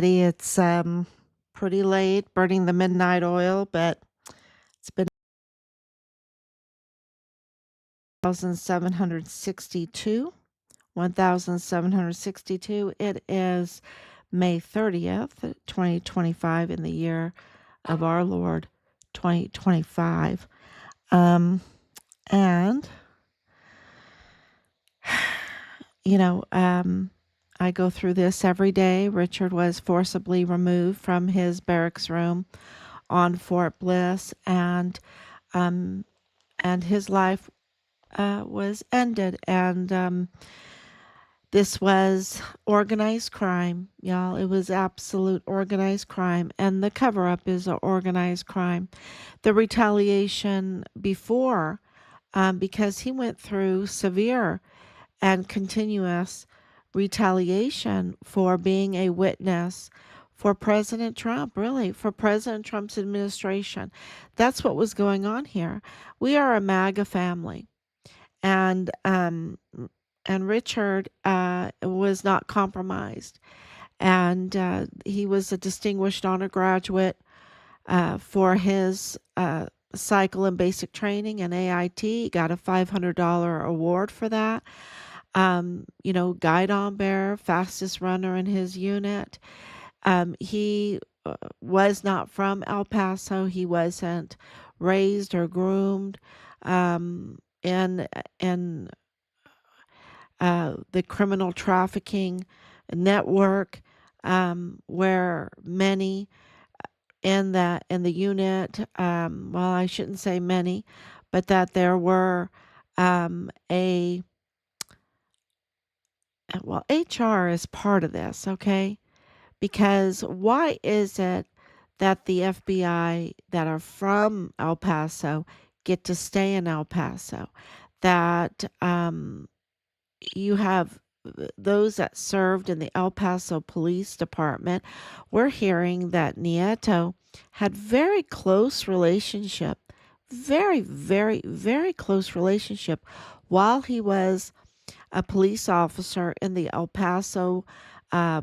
It's pretty late, burning the midnight oil, but it's been 1762. 1762. It is May 30th, 2025, in the year of our Lord, 2025. And, I go through this every day. Richard was forcibly removed from his barracks room on Fort Bliss, and his life was ended. And this was organized crime, y'all. It was absolute organized crime, and the cover-up is an organized crime. The retaliation before, because he went through severe and continuous retaliation for being a witness for President Trump, really, for President Trump's administration. That's what was going on here. We are a MAGA family, and Richard was not compromised, and he was a distinguished honor graduate for his cycle and basic training and AIT. He got a $500 award for that. Guidon bearer, fastest runner in his unit. He was not from El Paso. He wasn't raised or groomed in the criminal trafficking network, where many in the unit, well, I shouldn't say many, but that there were HR is part of this, okay? Because why is it that the FBI that are from El Paso get to stay in El Paso? That you have those that served in the El Paso Police Department. We're hearing that Nieto had very close relationship, very, very, very close relationship while he was a police officer in the El Paso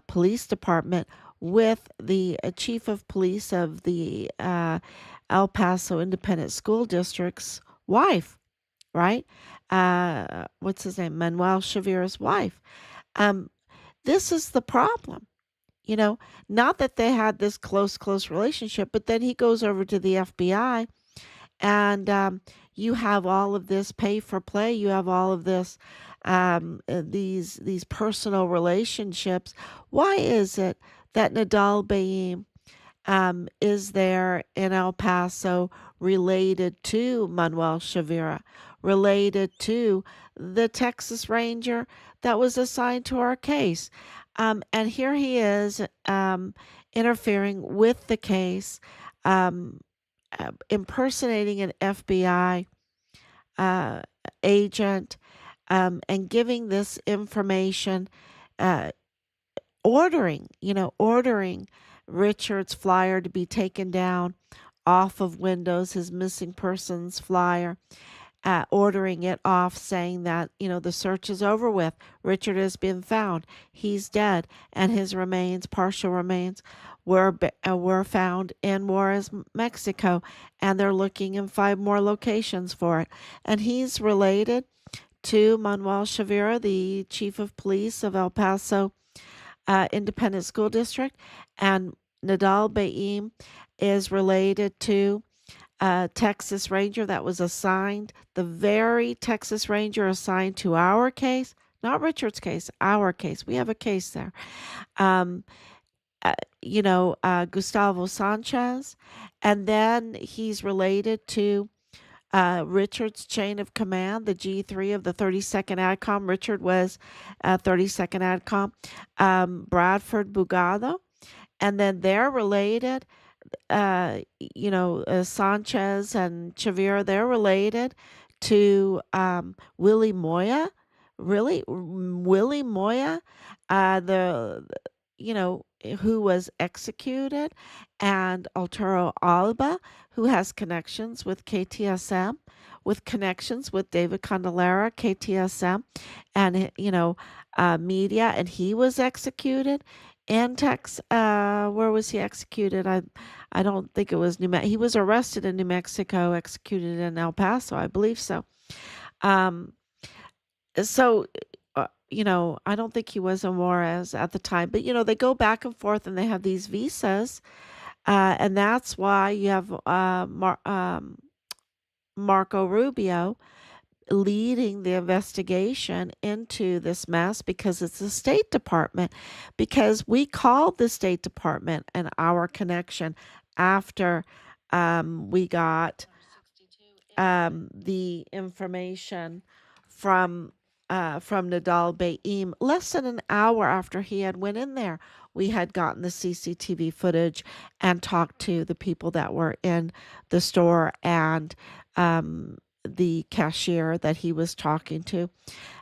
Police Department with the chief of police of the El Paso Independent School District's wife, right? What's his name? Manuel Chavira's wife. This is the problem. Not that they had this close relationship, but then he goes over to the FBI, and you have all of this pay for play. You have all of this, these personal relationships. Why is it that Nidal Baem is there in El Paso related to Manuel Chavira, related to the Texas Ranger that was assigned to our case? And here he is interfering with the case, impersonating an FBI agent, and giving this information, ordering Richard's flyer to be taken down off of Windows, his missing persons flyer, ordering it off, saying that, the search is over with. Richard has been found. He's dead. And his remains, partial remains, were found in Juarez, Mexico. And they're looking in 5 more locations for it. And he's related to Manuel Chavira, the chief of police of El Paso Independent School District. And Nidal Baem is related to Texas Ranger that was assigned, the very Texas Ranger assigned to our case, not Richard's case, our case. We have a case there. Gustavo Sanchez. And then he's related to Richard's chain of command, the G3 of the 32nd ADCOM. Richard was 32nd ADCOM, Bradford Bugado. And then they're related, Sanchez and Chavira, they're related to Willie Moya. Really? Willie Moya, who was executed, and Arturo Alba, who has connections with KTSM, with connections with David Candelara, KTSM, and, media, and he was executed in Texas. Where was he executed? I don't think it was New Mexico. He was arrested in New Mexico, executed in El Paso, I believe so. Um, so I don't think he was in Juarez at the time, but they go back and forth and they have these visas, and that's why you have Marco Rubio leading the investigation into this mess, because it's the State Department. Because we called the State Department and our connection after we got the information from Nidal Baem. Less than an hour after he had went in there, we had gotten the CCTV footage and talked to the people that were in the store and the cashier that he was talking to,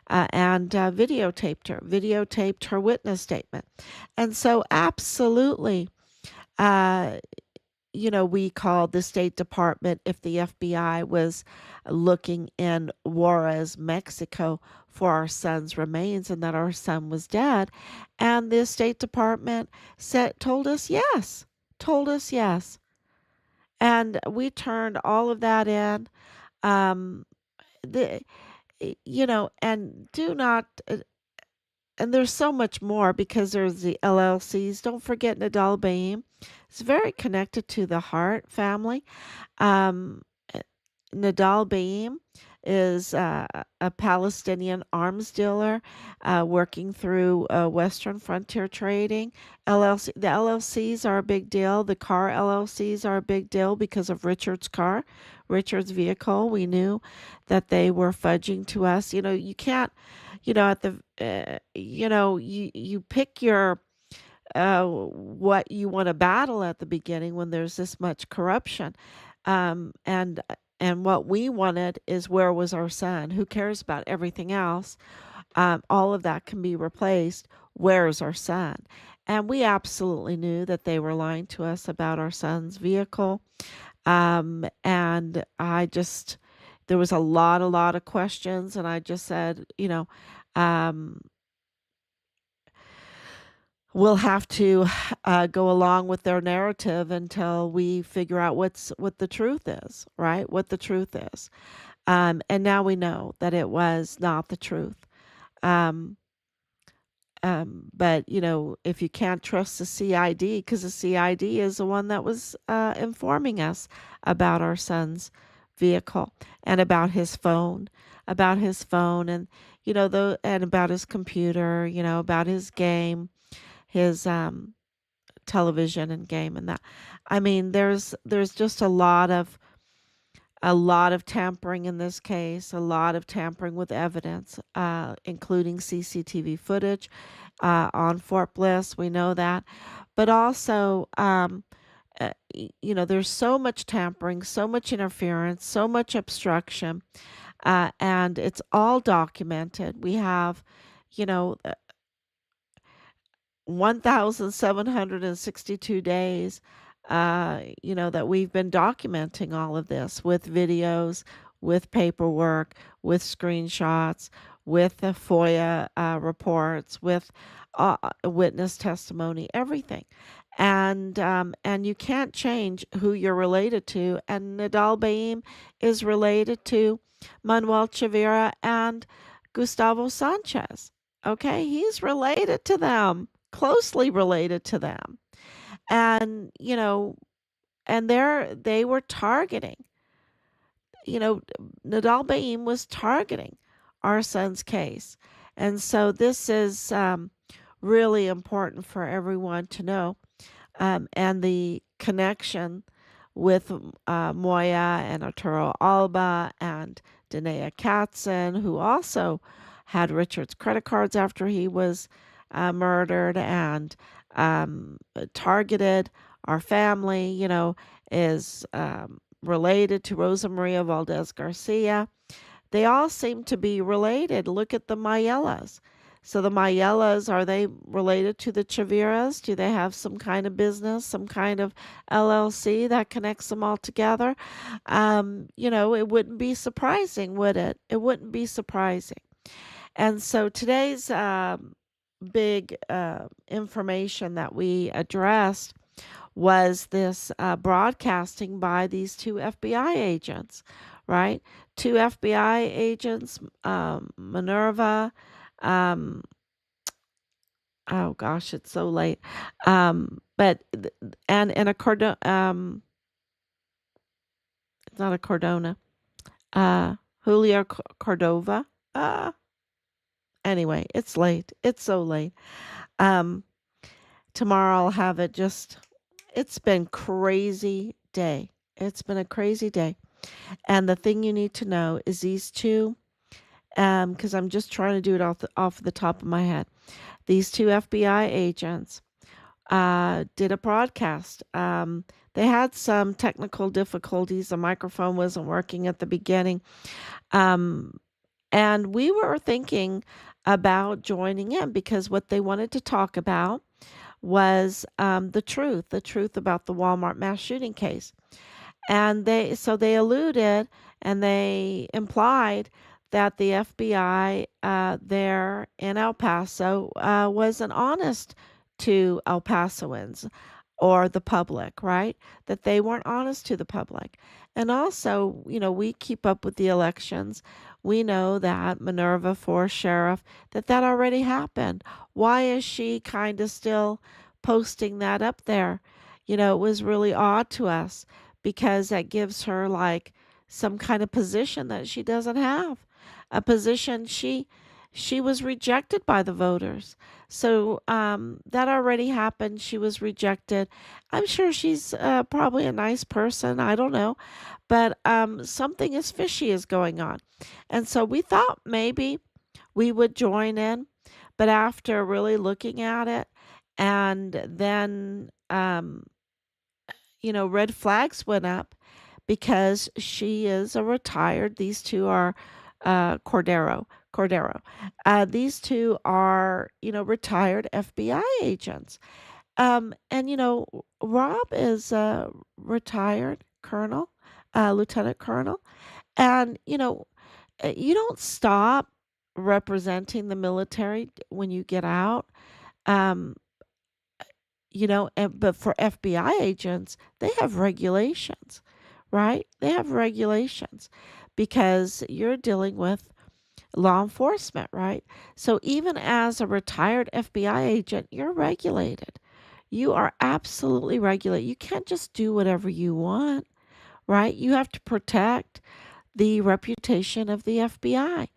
and videotaped her witness statement. And so absolutely, uh, we called the State Department if the FBI was looking in Juarez, Mexico for our son's remains and that our son was dead. And the State Department told us yes. Told us yes. And we turned all of that in. Um, the, and do not, and there's so much more, because there's the LLCs. Don't forget Nidal Baem. It's very connected to the Hart family. Um, Nidal Baem is a Palestinian arms dealer working through Western Frontier Trading. The LLCs are a big deal. The car LLCs are a big deal because of Richard's vehicle. We knew that they were fudging to us. You can't, at the, you pick your what you want to battle at the beginning when there's this much corruption. And what we wanted is, where was our son? Who cares about everything else? All of that can be replaced. Where is our son? And we absolutely knew that they were lying to us about our son's vehicle. And there was a lot of questions, and I just said, we'll have to go along with their narrative until we figure out what the truth is, right? What the truth is. And now we know that it was not the truth. But if you can't trust the CID, because the CID is the one that was informing us about our son's vehicle and about his phone, and and about his computer, about his game, his television and game, and that. I mean, there's just a lot of tampering in this case, a lot of tampering with evidence, including CCTV footage on Fort Bliss. We know that, but also, there's so much tampering, so much interference, so much obstruction, and it's all documented. We have, you know, 1,762 days, that we've been documenting all of this with videos, with paperwork, with screenshots, with the FOIA reports, with witness testimony, everything. And you can't change who you're related to. And Nidal Baem is related to Manuel Chavira and Gustavo Sanchez. Okay, he's related to them, closely related to them. And, and they were targeting, Nidal Baem was targeting our son's case. And so this is really important for everyone to know. And the connection with Moya and Arturo Alba and Danae Katzen, who also had Richard's credit cards after he was murdered and targeted our family, is related to Rosa Maria Valdez Garcia. They all seem to be related. Look at the Mayellas. So the Mayellas, are they related to the Chaviras? Do they have some kind of business, some kind of LLC that connects them all together? It wouldn't be surprising, would it? It wouldn't be surprising. And so today's big information that we addressed was this broadcasting by these two FBI agents, right? Two FBI agents, Minerva, um, oh gosh, it's so late. And a Cordona, it's not a Cardona, uh, Julio Cordova. Uh, anyway, it's late. It's so late. Um, Tomorrow I'll have it just, it's been crazy day. It's been a crazy day. And the thing you need to know is these two, because I'm just trying to do it off the top of my head. These two FBI agents did a broadcast. They had some technical difficulties. The microphone wasn't working at the beginning. Um, and we were thinking about joining in because what they wanted to talk about was the truth about the Walmart mass shooting case. And they alluded and they implied that the FBI there in El Paso wasn't honest to El Pasoans or the public, right? That they weren't honest to the public. And also, we keep up with the elections. We know that Minerva for sheriff, that already happened. Why is she kind of still posting that up there? It was really odd to us because that gives her like some kind of position that she doesn't have. A position she was rejected by the voters. So that already happened. She was rejected. I'm sure she's probably a nice person. I don't know. But something is fishy is going on. And so we thought maybe we would join in. But after really looking at it, and then, red flags went up because she is a retired, these two are Cordero. These two are, retired FBI agents. And, Rob is a retired colonel, lieutenant colonel. And, you don't stop representing the military when you get out. Um, but for FBI agents, they have regulations, right? They have regulations because you're dealing with law enforcement, right? So even as a retired FBI agent, you're regulated. You are absolutely regulated. You can't just do whatever you want, right? You have to protect the reputation of the FBI,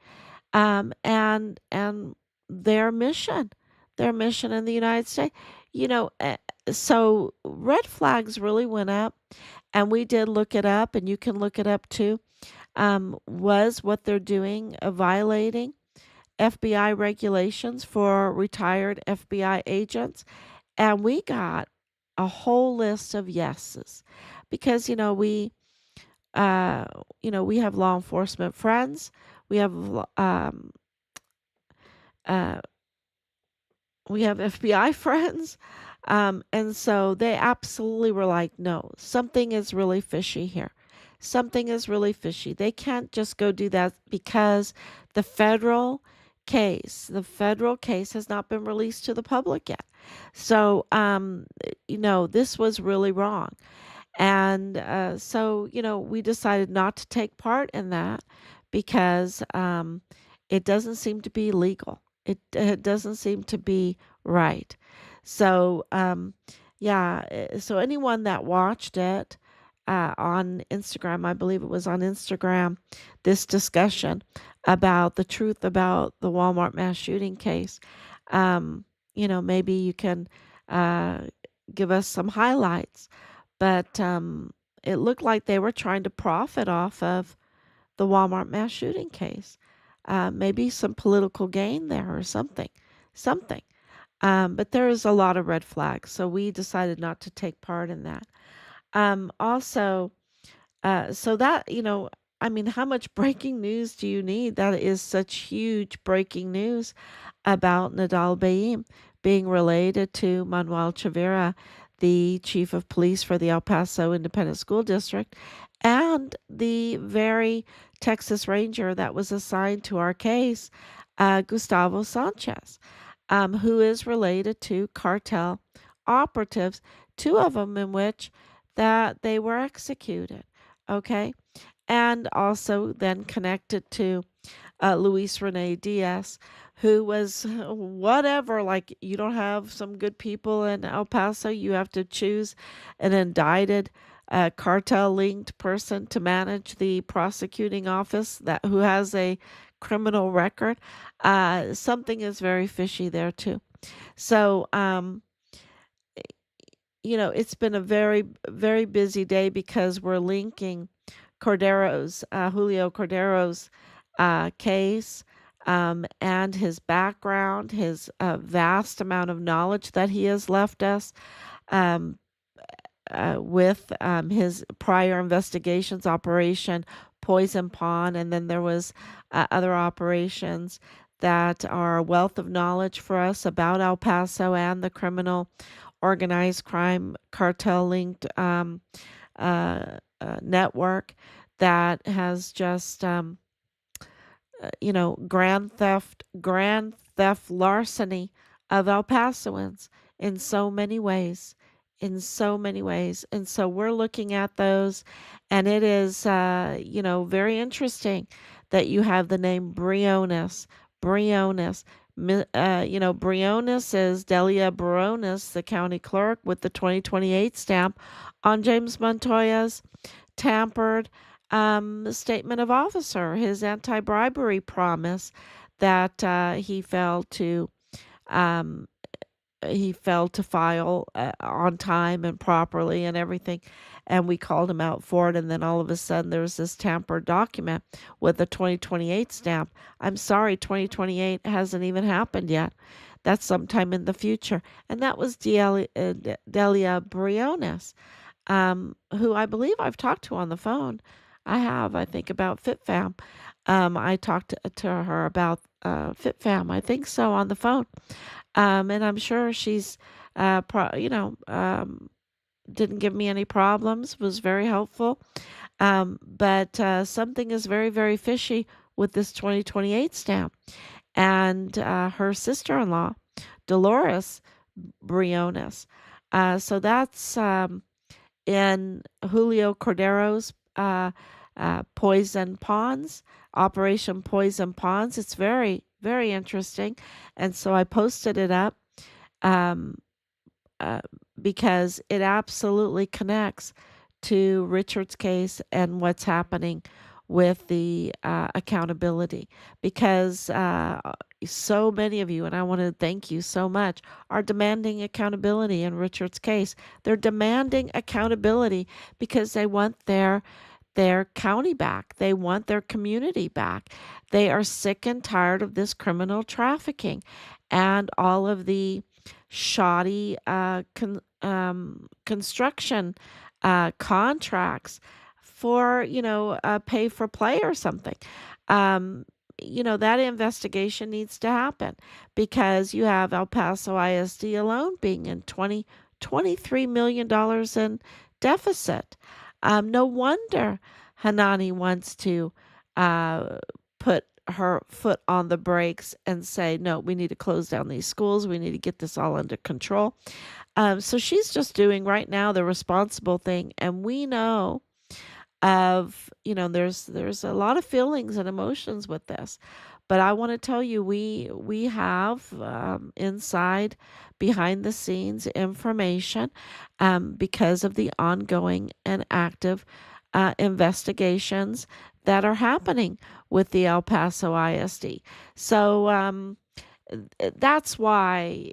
and their mission in the United States. You know, uh, so red flags really went up, and we did look it up, and you can look it up too. Was what they're doing violating FBI regulations for retired FBI agents? And we got a whole list of yeses because uh, we have law enforcement friends. We have uh, we have FBI friends. And so they absolutely were like, no, something is really fishy here. Something is really fishy. They can't just go do that because the federal case has not been released to the public yet. So, this was really wrong. And so, we decided not to take part in that because it doesn't seem to be legal. It doesn't seem to be right. So, yeah, so anyone that watched it on Instagram, I believe it was on Instagram, this discussion about the truth about the Walmart mass shooting case, maybe you can uh, give us some highlights. But it looked like they were trying to profit off of the Walmart mass shooting case. Maybe some political gain there or something. Something. But there is a lot of red flags, so we decided not to take part in that. Also, so that, I mean, how much breaking news do you need? That is such huge breaking news about Nidal Baem being related to Manuel Chavira, the chief of police for the El Paso Independent School District, and the very Texas Ranger that was assigned to our case, Gustavo Sanchez. who is related to cartel operatives, two of them in which that they were executed. Okay. And also then connected to Luis Rene Diaz, who was whatever, like you don't have some good people in El Paso, you have to choose an indicted cartel linked person to manage the prosecuting office that who has a criminal record. Something is very fishy there too. So, it's been a very, very busy day because we're linking Julio Cordero's case, and his background, his vast amount of knowledge that he has left us, um, with his prior investigations, Operation Poison Pawn, and then there was other operations that are a wealth of knowledge for us about El Paso and the criminal organized crime cartel linked network that has just grand theft larceny of El Pasoans in so many ways, and so we're looking at those, and it is very interesting that you have the name Briones. Briones is Delia Briones, the county clerk, with the 2028 stamp on James Montoya's tampered statement of officer, his anti-bribery promise that um, he failed to file on time and properly and everything, and we called him out for it. And then all of a sudden, there was this tampered document with the 2028 stamp. I'm sorry, 2028 hasn't even happened yet. That's sometime in the future. And that was Delia Briones, who I believe I've talked to on the phone. I think, about FitFam. I talked to her about FitFam, I think so, on the phone. And I'm sure she's, didn't give me any problems, was very helpful. But something is very, very fishy with this 2028 stamp. And her sister in law, Dolores Briones. So that's in Julio Cordero's Poison Ponds, Operation Poison Ponds. It's very, very interesting. And so I posted it up um, because it absolutely connects to Richard's case and what's happening with the accountability. Because so many of you, and I want to thank you so much, are demanding accountability in Richard's case. They're demanding accountability because they want their county back. They want their community back. They are sick and tired of this criminal trafficking and all of the shoddy construction contracts for, pay for play or something. Um, that investigation needs to happen because you have El Paso ISD alone being in $23 million in deficit. No wonder Hanani wants to put her foot on the brakes and say, no, we need to close down these schools. We need to get this all under control. So she's just doing right now the responsible thing. And we know there's a lot of feelings and emotions with this. But I want to tell you, we have inside, behind the scenes information because of the ongoing and active investigations that are happening with the El Paso ISD. So that's why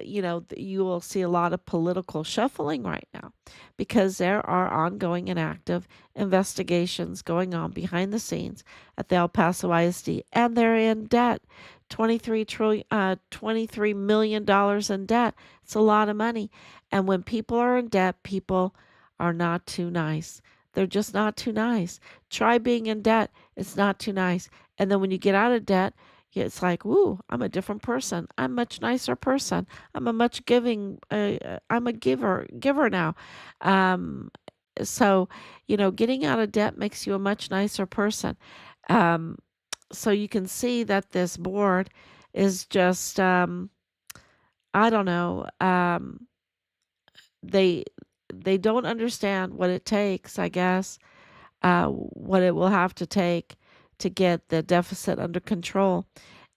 you will see a lot of political shuffling right now because there are ongoing and active investigations going on behind the scenes at the El Paso ISD, and they're in debt. $23 million in debt. It's a lot of money. And when people are in debt, people are not too nice. They're just not too nice. Try being in debt. It's not too nice. And then when you get out of debt, it's like, woo, I'm a different person. I'm a much nicer person. I'm a much I'm a giver now. Um, so, getting out of debt makes you a much nicer person. Um, so you can see that this board is just, I don't know, they they don't understand what it takes, I guess, what it will have to take to get the deficit under control.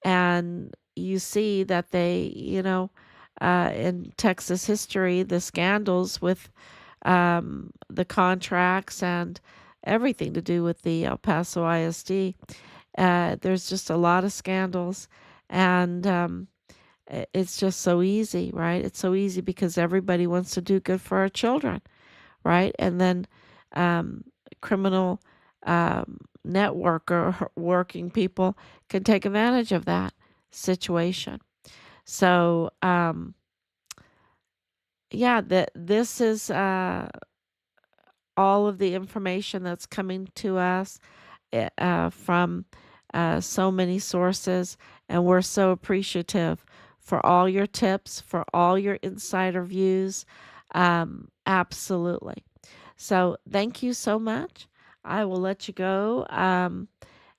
And you see that in Texas history, the scandals with the contracts and everything to do with the El Paso ISD. There's just a lot of scandals, and it's just so easy, right? It's so easy because everybody wants to do good for our children, right? And then um, criminal network or working people can take advantage of that situation. So, yeah, this is all of the information that's coming to us from so many sources, and we're so appreciative for all your tips, for all your insider views. Absolutely. So, thank you so much. I will let you go.